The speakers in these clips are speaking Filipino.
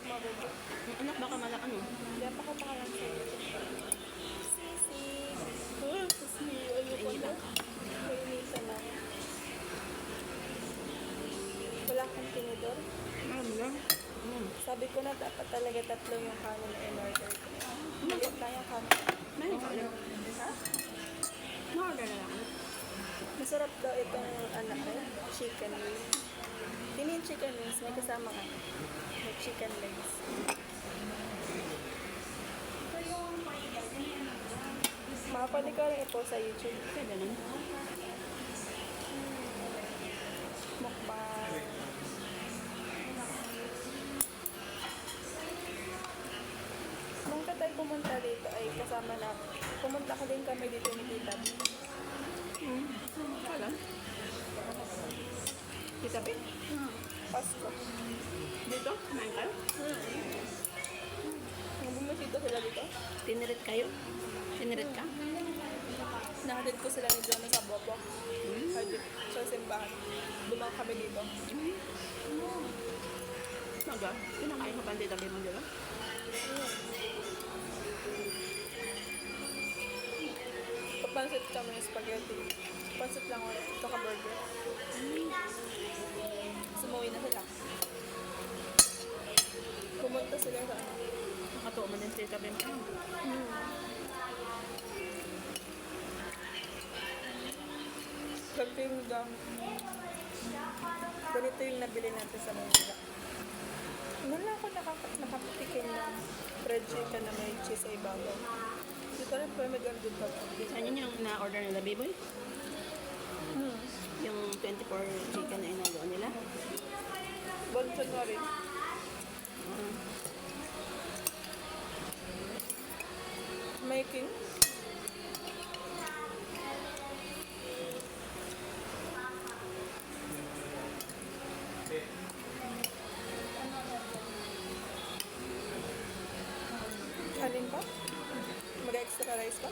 mabubo. Yung anak baka malak ano. Hindi pa ko pakalan sa YouTube. Sisig. Tapos may ano ko na. Mainitan lang. Wala kang tinidor. Ano lang? Sabi ko na dapat talaga 3 yung kanin na in-order ko. Maliit na yung kanin. Meron ka ulit. Ha? Na-order na lang. Masarap daw itong anak ko. Chicken wings. Hindi yung chicken wings. May kasama ka. May chicken legs. Makapali ka rin ito sa YouTube. Kaya ganun. Mukbang. Nung ka tayo pumunta dito ay kasama na. Pumunta ka din kami dito ni Tita. Wala. Kita ba? Pasko. Dito? Kumain kayo? Nung bumisita sila dito, Tinirit kayo? Tinirit ka? nahatid ko sila ni Jonah sa Bobo. Sa simbahan. Dumang kami dito. Maga? Pinakain ka pa ang titabi mo, di ba? Papansit kami ng spaghetti. Pansit lang ulit. Ito ka burger. Sumuwi na sila. Pumunta sila sa ano. Nakatuwa mo din sa titabi mo. Ganito ganito yung nabili natin sa Manila. Noon lang ako nakapatikin ng fried chicken na may cheese sa ibabaw. Hindi ko rin pero may ganito pa. Ano yung na-order nila, Baboy? Yung 24 chicken na inagawa nila? Bonson mo rin. Making. Alin pa? Mag-extra rice pa?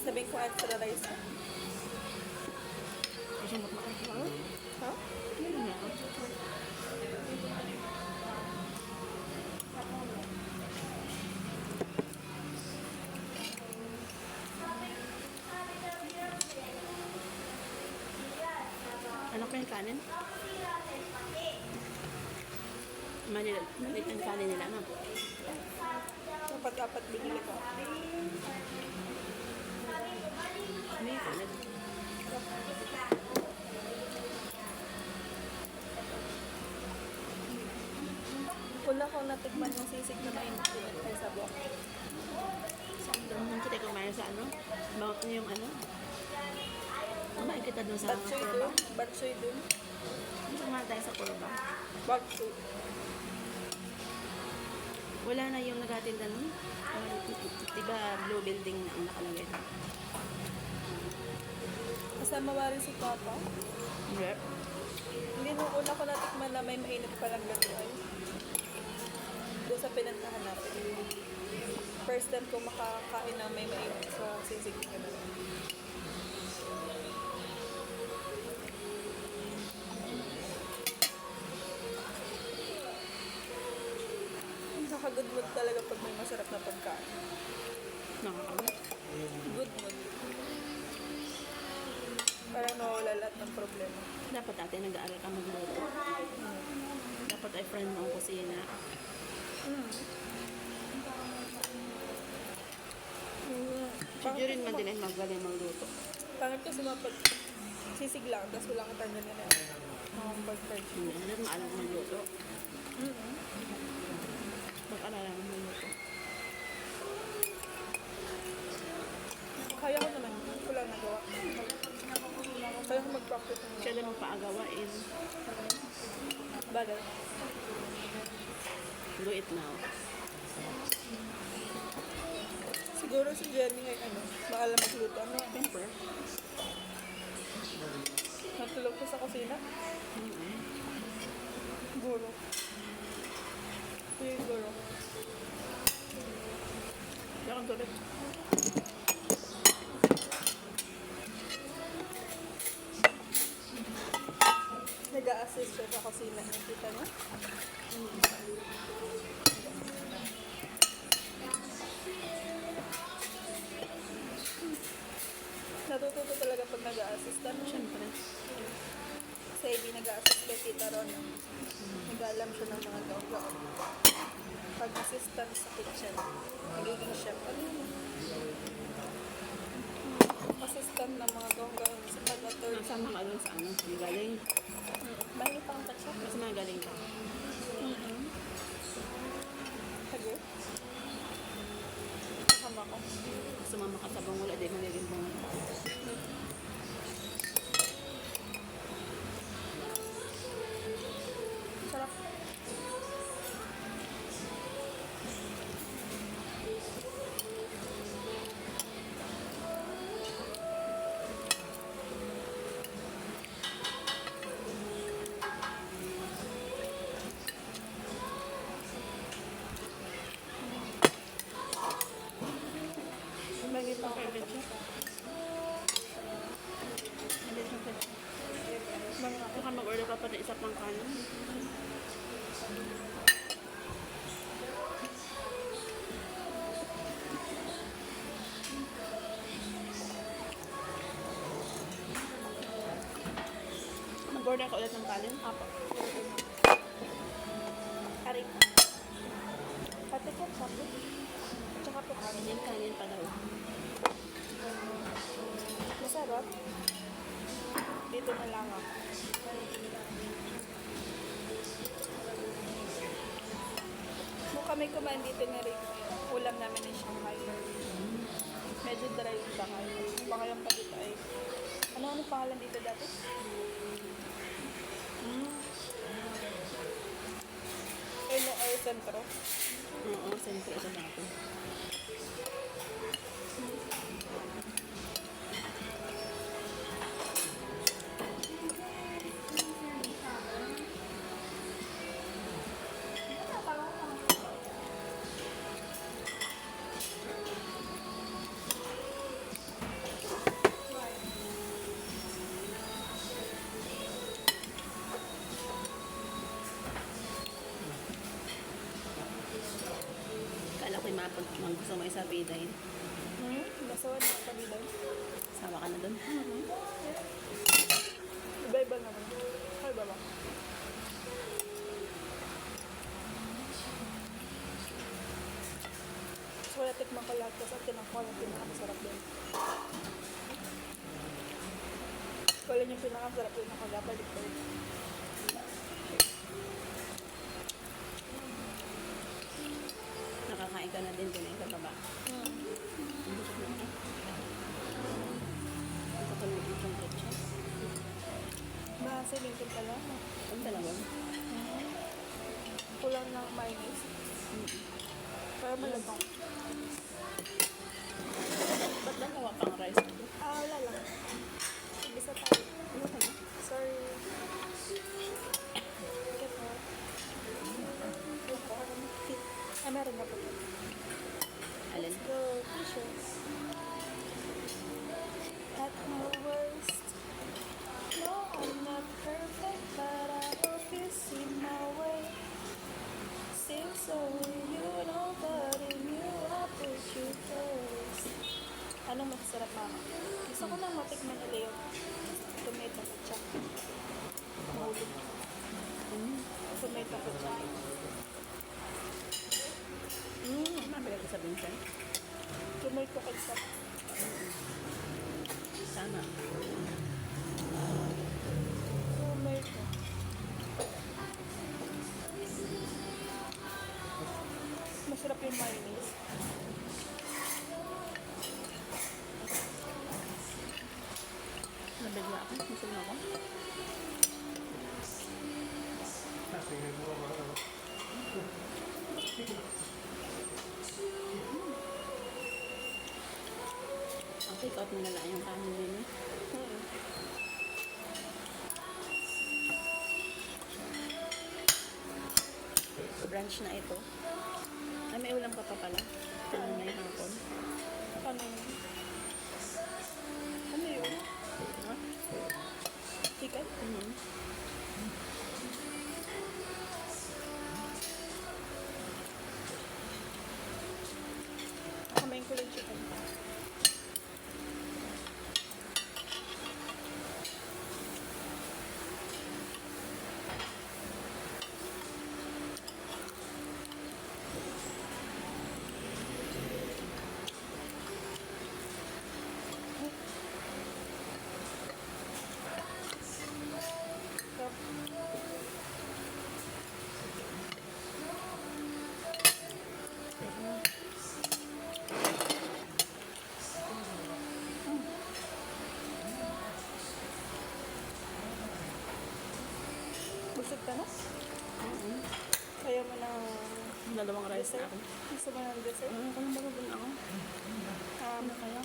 Sabihin ko extra rice pa. Kasi magmakakalaw. Ha? Ano na ako? Ano pa yung kanin? Maliit ang kanin nila, no? Dapat binili ko. Ano yung kanin? Wala ko natikman yung sisig na mainit ay sa buwak. Doon kita kumain sa ano? Bawat niyo yung ano? Kumain kita doon sa Batsoy kurba. dun. Batsoy dun. Kumain tayo sa kurba. Batsoy. Wala na yung naghatinda nun. Diba blue building na ang nakalagay doon? Kasama ba rin si Papa? Yep. Hindi nung una ko natikman na may mainit palang gano'n. Doon sa pinantahan natin. First time ko makakain ng may mainit sa sisig na gano'n. Nakaka-good mood talaga pag may masarap na pagkain. Nakakalit. Good mood. Parang nawawala lahat ng problema. Dapat dati nag-aaral ka magluto. Dapat ay friend mo ang kusina. Si Jurin madaling magaling magluto. Pangit kasi mapag sisig lang, tapos wala kang tanda na pag-fried. Hindi, hindi mo alam magluto. Mag-alala mo magluto. Kaya ko naman, wala nagawa. Kaya ko mag-practice ng Kailan mo paagawain? bagay. Do it now. Siguro si Jenny ngayon, maalam magluto. Pepper. Natulog ko sa kusina. Siguro. Siguro. Kaya kang tulad. nag-a-assist siya sa kusina. Nakita mo? Natututo talaga pag nag-a-assist. Ano? Siyempre. Si Ivy nag-a-assist kay Tita Ron. Nag-aalam siya ng mga gaw-gaw. Pag assistant sa kitchen, nagiging chef. Ano yun? Assistant ng mga gaw-gaw sa pag-attorney. Nasama ka doon sa ano, yung galing. Mahal pa ang ketchup. Mas mga galing ka. Sige. Kasama ko. Sumama ka sa bangula, di magiging bangula. Sarap. Bagay pa ako. Baka mag-order ka pa ng isa pang kanin. Mag-order ka ulit ng kanin? Apo. Aray. Pati ko, sabi. Tsaka po kanin. Kanin, kanin pa daw. Masarap. Dito na lang ako. Nung kami kumain dito na rin, ulam namin ng Shanghai. Medyo dry yung Shanghai. Baka yung pa dito ay... Ano pangalan dito dati? Or Centro. Oo, sentro ito natin. Kala ko'y gusto mo isabi dahil Basawan na kami doon. sawa ka na doon. Iba-iba naman. Ay, iba ba? So, wala tikman ko lahat kasi tinakuha yung pinakamasarap din. Wala yung pinakamasarap din ako gabalik ko. Nakakain ka na din din ka pa ba? Hindi siya na. Ito ko lang itong ketchup. Mahasin yung pala. Ang dalawa. Kulang ng mayonnaise. Pero malabang. Ba't dalawa pang rice? Wala lang. Isa tayo. Ano ka na? Sorry. Get out. Meron na po. Alin? Go, dishes. At my worst. No, I'm not perfect, but I hope you see my way. Seems so you know, but in you I put you first. Anong masarap, mama? Gusto ko lang matikman ulit yung tomato ketchup. Mahulog. Tomato ketchup. Mabila ko sa Vincent. Tomato ketchup. Sama. Tomato. Masarap yung mayonnaise. Nabigla ako. Gusto mo ako? Ang take out mo na lang yung kanin din. Brunch na ito. Ay, may ulam ka pa pala. Ano na yung hapon? Ano yun? Ano yun? Ha? Chicken? Mhm. ka na? Oo. Kaya mo na Dalawang rice na dessert? ako. Gusto mo ng dessert? Kung magagawin ako. Ano kaya?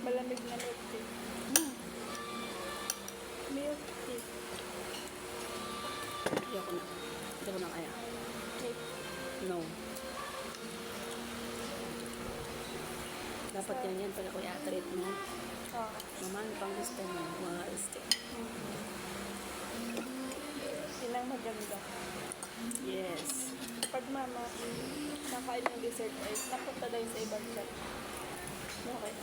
Malamig na milk tea. Milk tea. Ayoko na. Hindi ko na kaya. Cake. No. Dapat ganyan pala kuya treat mo. Oo. Mama, ano pang gusto mo? Mga steak. Yun ang maganda. Yes. Pag mama, nakain ng dessert ay napunta daw sa ibang chat. Okay.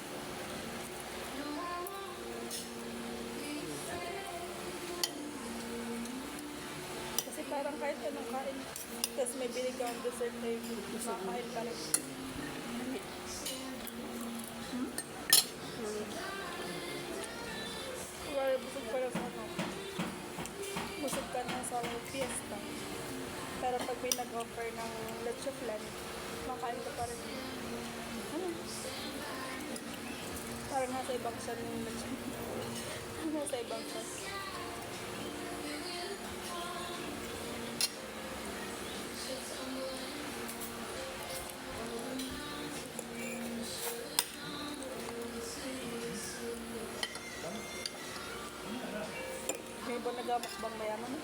Kasi parang kahit anong kain, tapos may binig kang dessert ay makain pa rin. Kaya busog pa lang sa ano. Busog ka na sa fiesta. Pero pag may nag-offer ng leche flan, makain ka pa rin. Parang nasa ibang siya yung leche. Nasa ibang siya. May iba nagamakbang mayaman mo?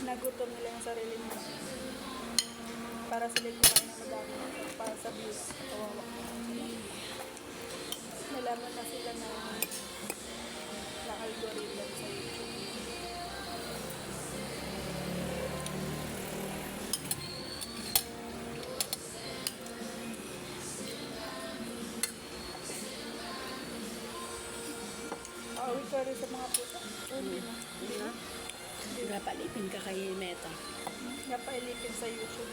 Nagutom nila yung sarili nila. Para sila kumain ng madami. Para sa views. Kawawa. Nalaman na sila na algorithm sa YouTube. Awit ka rin sa mga pusa. Hindi na. Hindi na. Napalipin ka kay Meta. Napailipin sa YouTube.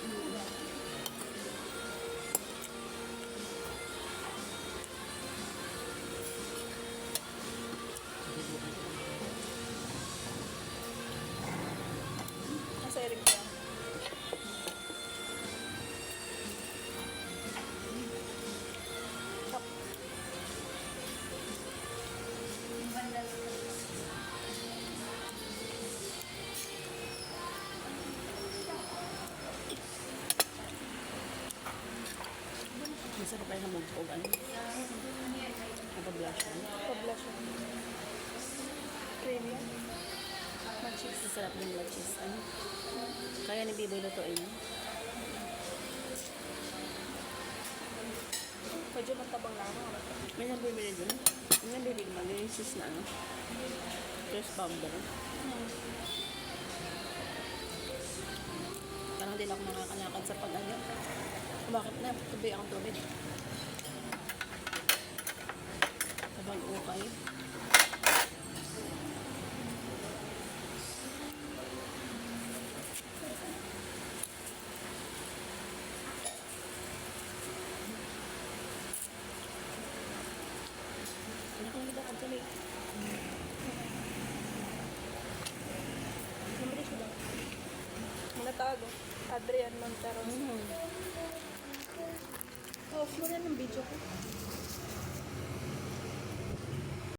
Nasa Eric yan. Chop. Masarap ay hamog-og. Ano? Napablush yan. Pablush yan. Creamy yan. Machis. Masarap din blood cheese. Ano? Kaya ni Biboy lutuin. Medyo matabang lang. May nabibili dun. May nabibili man. Yung cheese na ano. Cheese powder. Parang din ako makakalakad sa pag-ano. Bakit na? Tubi akong tubig. Sabang ukay. Nakakita ka tuloy. Numero sila. Mga tago. Adrian Montero. Off mo na ng video ko.